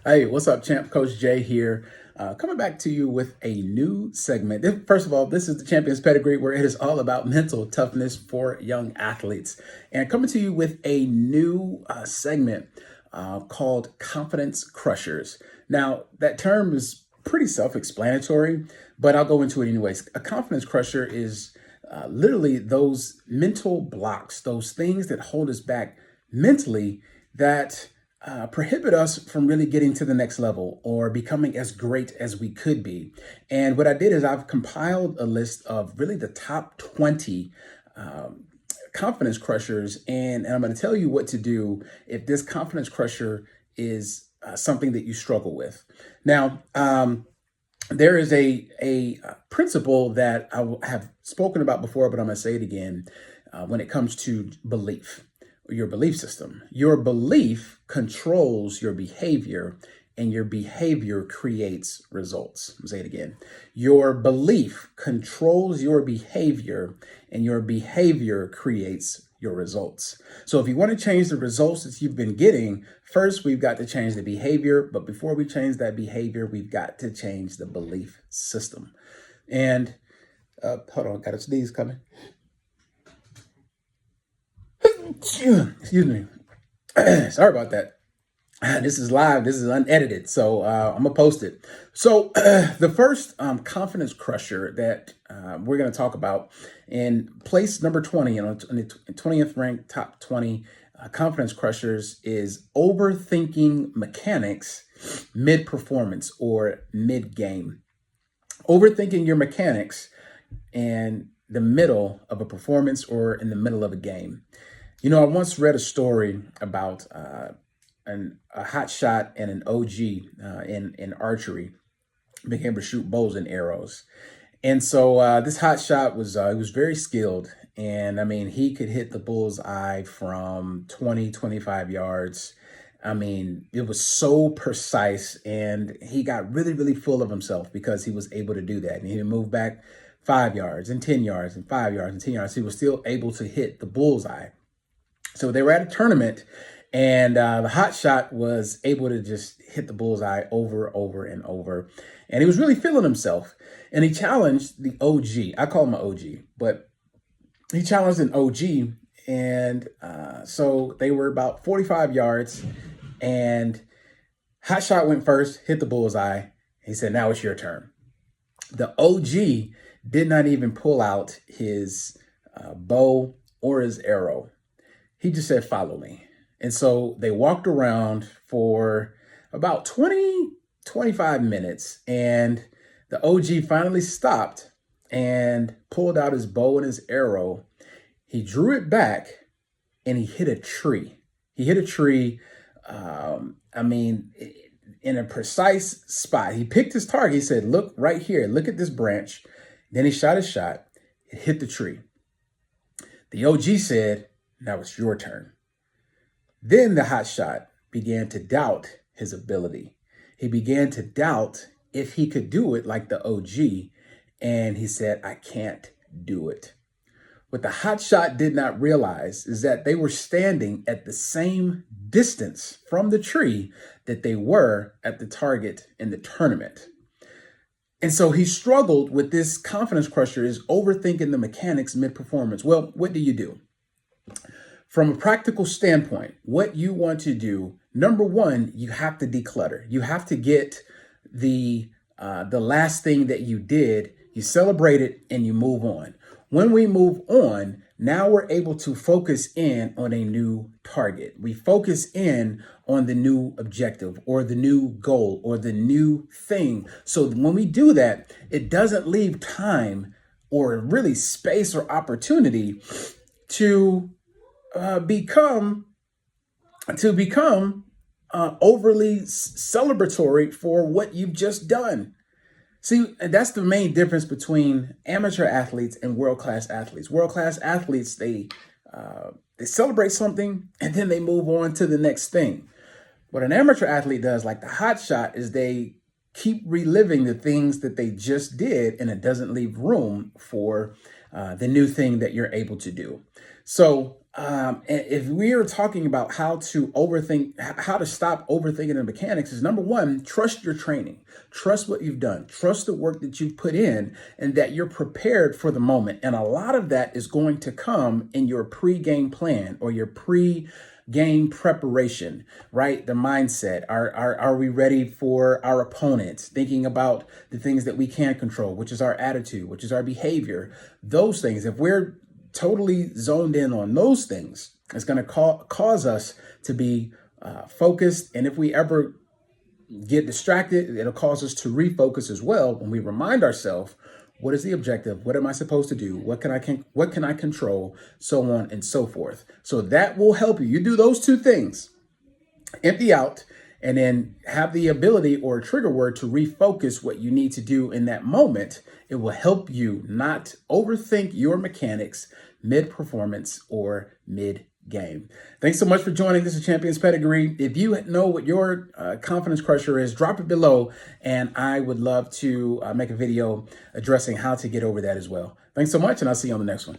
Hey, what's up, champ? Coach Jay here, coming back to you with a new segment. First of all, this is the Champions Pedigree, where it is all about mental toughness for young athletes. And coming to you with a new segment called Confidence Crushers. Now, that term is pretty self explanatory, but I'll go into it anyways. A confidence crusher is literally those mental blocks, those things that hold us back mentally that prohibit us from really getting to the next level or becoming as great as we could be. And what I did is I've compiled a list of really the top 20 confidence crushers, and I'm going to tell you what to do if this confidence crusher is something that you struggle with. Now, there is a principle that have spoken about before, but I'm going to say it again when it comes to belief. Your belief system. Your belief controls your behavior, and your behavior creates results. I'll say it again. Your belief controls your behavior, and your behavior creates your results. So if you want to change the results that you've been getting, first we've got to change the behavior. But before we change that behavior, we've got to change the belief system. And hold on, got a sneeze coming. Excuse me. Sorry about that. This is live. This is unedited, so I'm gonna post it. So the first confidence crusher that we're gonna talk about in place number 20, in the 20th ranked top 20 confidence crushers, is overthinking mechanics mid-performance or mid-game. Overthinking your mechanics in the middle of a performance or in the middle of a game. You know, I once read a story about a hot shot and an OG in archery being able to shoot bows and arrows. And so this hot shot was he was very skilled. And I mean, he could hit the bull's eye from 20, 25 yards. I mean, it was so precise, and he got really, really full of himself because he was able to do that. And he moved back 5 yards and 10 yards and 5 yards and 10 yards. He was still able to hit the bull's eye. So they were at a tournament, and the hot shot was able to just hit the bullseye over and over. And he was really feeling himself. And he challenged the OG. I call him an OG, but he challenged an OG. And so they were about 45 yards, and hot shot went first, hit the bullseye. He said, "Now it's your turn." The OG did not even pull out his bow or his arrow. He just said, "Follow me." And so they walked around for about 20, 25 minutes. And the OG finally stopped and pulled out his bow and his arrow. He drew it back and he hit a tree. He hit a tree, in a precise spot. He picked his target. He said, "Look right here. Look at this branch." Then he shot his shot. It hit the tree. The OG said, "Now it's your turn." Then the hot shot began to doubt his ability. He began to doubt if he could do it like the OG. And he said, "I can't do it." What the hot shot did not realize is that they were standing at the same distance from the tree that they were at the target in the tournament. And so he struggled with this confidence crusher, is overthinking the mechanics mid-performance. Well, what do? From a practical standpoint, what you want to do, number one, you have to declutter. You have to get the last thing that you did, you celebrate it, and you move on. When we move on, now we're able to focus in on a new target. We focus in on the new objective or the new goal or the new thing. So when we do that, it doesn't leave time or really space or opportunity to become overly celebratory for what you've just done. See, that's the main difference between amateur athletes and world-class athletes. World-class athletes, they celebrate something and then they move on to the next thing. What an amateur athlete does, like the hot shot, is they keep reliving the things that they just did, and it doesn't leave room for the new thing that you're able to do. So And if we are talking about how to overthink, how to stop overthinking the mechanics, is number one, trust your training, trust what you've done, trust the work that you've put in, and that you're prepared for the moment. And a lot of that is going to come in your pre-game plan or your game preparation, right? The mindset. Are we ready for our opponents? Thinking about the things that we can control, which is our attitude, which is our behavior, those things. If we're totally zoned in on those things, it's going to cause us to be focused. And if we ever get distracted, it'll cause us to refocus as well when we remind ourselves, what is the objective? What am I supposed to do? What can I control? So on and so forth. So that will help you. You do those two things, empty out, and then have the ability or trigger word to refocus what you need to do in that moment. It will help you not overthink your mechanics mid-performance or mid-game. Thanks so much for joining. This is Champions Pedigree. If you know what your confidence crusher is, drop it below, and I would love to make a video addressing how to get over that as well. Thanks so much, and I'll see you on the next one.